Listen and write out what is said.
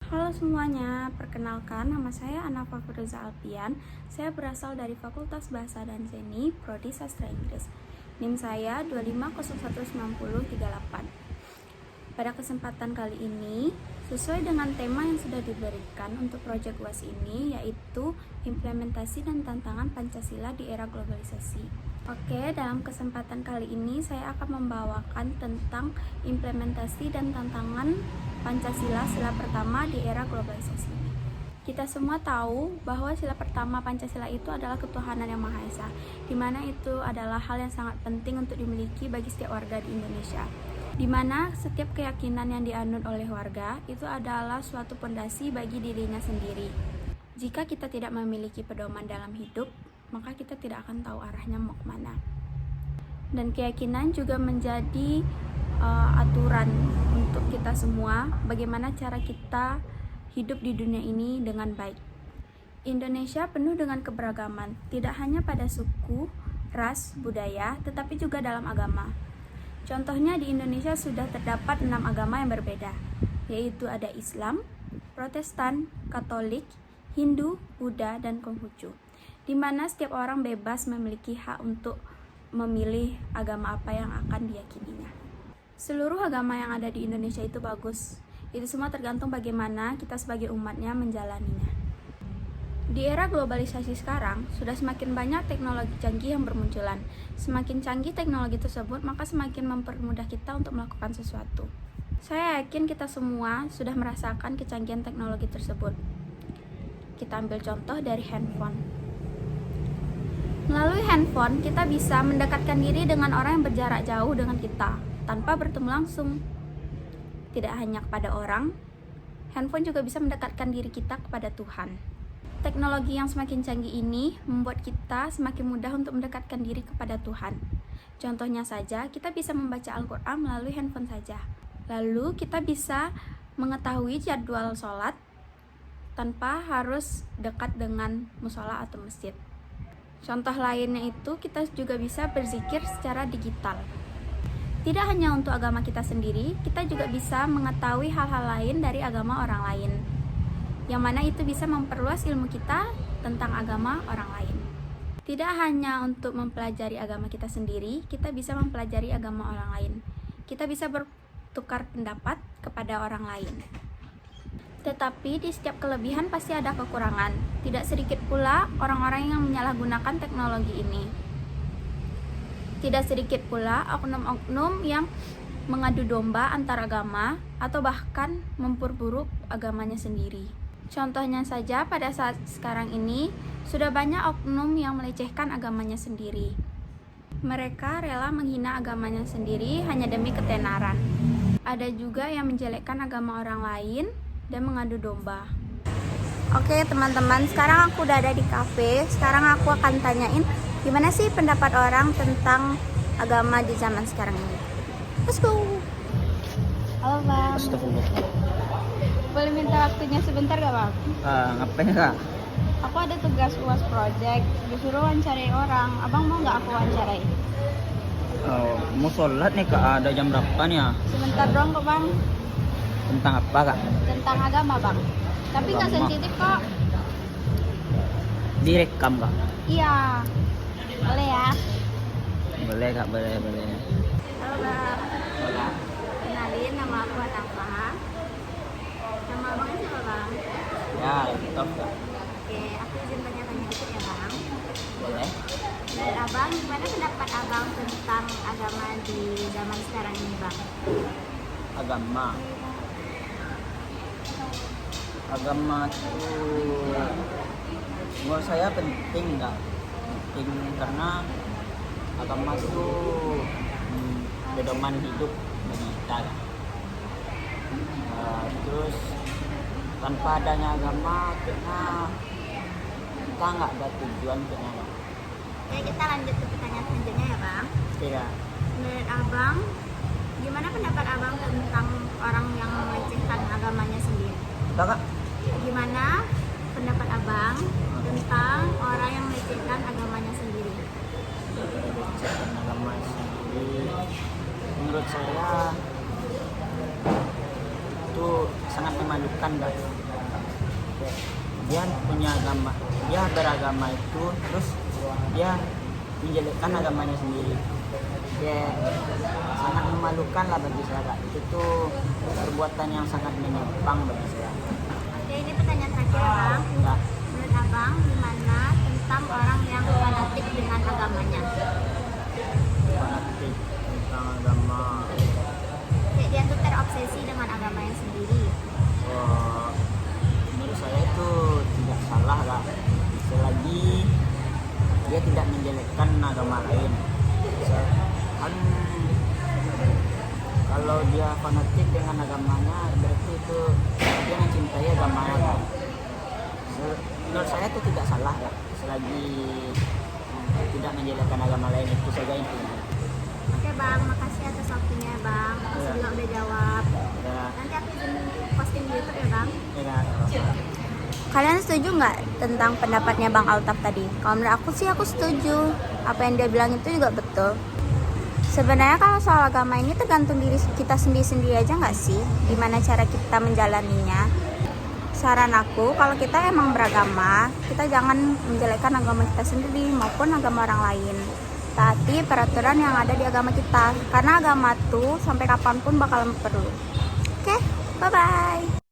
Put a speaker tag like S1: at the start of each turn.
S1: Halo semuanya, perkenalkan nama saya Anafa Firza Alfian. Saya berasal dari Fakultas Bahasa dan Seni, Prodi Sastra Inggris. NIM saya 2501938. Pada kesempatan kali ini, sesuai dengan tema yang sudah diberikan untuk proyek UAS ini, yaitu implementasi dan tantangan Pancasila di era globalisasi. Oke, dalam kesempatan kali ini saya akan membawakan tentang implementasi dan tantangan Pancasila sila pertama di era globalisasi. Kita semua tahu bahwa sila pertama Pancasila itu adalah ketuhanan yang Maha Esa, di mana itu adalah hal yang sangat penting untuk dimiliki bagi setiap warga di Indonesia, di mana setiap keyakinan yang dianut oleh warga itu adalah suatu pondasi bagi dirinya sendiri. Jika kita tidak memiliki pedoman dalam hidup, maka kita tidak akan tahu arahnya mau kemana. Dan keyakinan juga menjadi aturan untuk kita semua, bagaimana cara kita hidup di dunia ini dengan baik. Indonesia penuh dengan keberagaman, tidak hanya pada suku, ras, budaya, tetapi juga dalam agama. Contohnya di Indonesia sudah terdapat 6 agama yang berbeda, yaitu ada Islam, Protestan, Katolik, Hindu, Buddha, dan Konghucu, di mana setiap orang bebas memiliki hak untuk memilih agama apa yang akan diyakininya. Seluruh agama yang ada di Indonesia itu bagus. Itu semua tergantung bagaimana kita sebagai umatnya menjalaninya. Di era globalisasi sekarang, sudah semakin banyak teknologi canggih yang bermunculan. Semakin canggih teknologi tersebut, maka semakin mempermudah kita untuk melakukan sesuatu. Saya yakin kita semua sudah merasakan kecanggihan teknologi tersebut. Kita ambil contoh dari handphone. Melalui handphone, kita bisa mendekatkan diri dengan orang yang berjarak jauh dengan kita, tanpa bertemu langsung. Tidak hanya kepada orang, handphone juga bisa mendekatkan diri kita kepada Tuhan. Teknologi yang semakin canggih ini membuat kita semakin mudah untuk mendekatkan diri kepada Tuhan. Contohnya saja, kita bisa membaca Al-Quran melalui handphone saja. Lalu kita bisa mengetahui jadwal sholat tanpa harus dekat dengan musola atau masjid. Contoh lainnya itu kita juga bisa berzikir secara digital. Tidak hanya untuk agama kita sendiri, kita juga bisa mengetahui hal-hal lain dari agama orang lain, yang mana itu bisa memperluas ilmu kita tentang agama orang lain. Tidak hanya untuk mempelajari agama kita sendiri, kita bisa mempelajari agama orang lain. Kita bisa bertukar pendapat kepada orang lain. Tetapi di setiap kelebihan pasti ada kekurangan. Tidak sedikit pula orang-orang yang menyalahgunakan teknologi ini. Tidak sedikit pula oknum-oknum yang mengadu domba antar agama atau bahkan memperburuk agamanya sendiri. Contohnya saja pada saat sekarang ini sudah banyak oknum yang melecehkan agamanya sendiri. Mereka rela menghina agamanya sendiri hanya demi ketenaran. Ada juga yang menjelekkan agama orang lain dan mengadu domba. Oke teman-teman, sekarang aku udah ada di kafe. Sekarang aku akan tanyain gimana sih pendapat orang tentang agama di zaman sekarang ini. Let's go. Halo bang.
S2: Astagfirullah.
S1: Boleh minta waktunya sebentar gak bang?
S2: Ngapain kak?
S1: Aku ada tugas UAS project, disuruh wawancarai orang. Abang mau gak aku wawancarai?
S2: Mau sholat nih kak, ada jam berapa nih ya?
S1: Sebentar dong kok bang.
S2: Tentang apa kak?
S1: Tentang agama bang. Tapi gak
S2: Agama.
S1: sensitif kok.
S2: Direkam kak?
S1: Iya. Boleh ya?
S2: Boleh kak, boleh.
S1: Halo bang. Kenalin, nama aku Anafa. Nama abangnya siapa bang?
S2: Ya, top kak.
S1: Oke, aku izin tanya-tanya dikit ya bang.
S2: Boleh.
S1: Menurut abang, gimana pendapat abang tentang agama di zaman sekarang ini bang?
S2: Agama itu menurut saya penting kak. Penting karena agama itu pedoman hidup bagi kita kak. Terus tanpa adanya agama kita nggak ada tujuan kayaknya.
S1: Oke, kita lanjut ke pertanyaan selanjutnya ya bang.
S2: Tidak.
S1: Menurut abang, gimana pendapat abang tentang orang yang melecehkan agamanya sendiri?
S2: Kak,
S1: Gimana pendapat abang tentang orang yang melecehkan agamanya sendiri?
S2: agama sendiri menurut saya itu sangat memalukan Kak. Dia punya agama, dia beragama itu, terus dia menjelekkan agamanya sendiri. Ya, sangat memalukan lah bagi saya Kak. Itu tuh perbuatan yang sangat menyimpang bagi saya.
S1: Oke, ini pertanyaan terakhir ya Bang.
S2: Kak,
S1: Menurut Abang, gimana tentang orang yang fanatik dengan agamanya?
S2: fanatik tentang agama.
S1: Kayak dia tuh terobsesi dengan agamanya sendiri.
S2: Oh, menurut saya itu tidak salah Kak. Selagi dia tidak menjelekkan agama lain. Kan kalau dia fanatik dengan agamanya berarti itu dia mencintai agamanya Kak. Menurut saya itu tidak salah Kak. Selagi tidak menjelekkan agama lain, itu saja intinya.
S1: Oke Bang, makasih atas waktunya Bang. Makasih
S2: Iya.
S1: juga udah jawab.
S2: Ya,
S1: Nanti aku izin posting di YouTube ya Bang.
S2: ya Kak.
S1: Kalian setuju nggak tentang pendapatnya Bang Altaf tadi? Kalau menurut aku sih aku setuju. Apa yang dia bilang itu juga betul. Sebenarnya kalau soal agama ini tergantung diri kita sendiri-sendiri aja nggak sih? Gimana cara kita menjalaninya? Saran aku, kalau kita emang beragama, kita jangan menjelekkan agama kita sendiri maupun agama orang lain. Taati peraturan yang ada di agama kita. Karena agama tuh sampai kapanpun bakal perlu. Oke, bye-bye.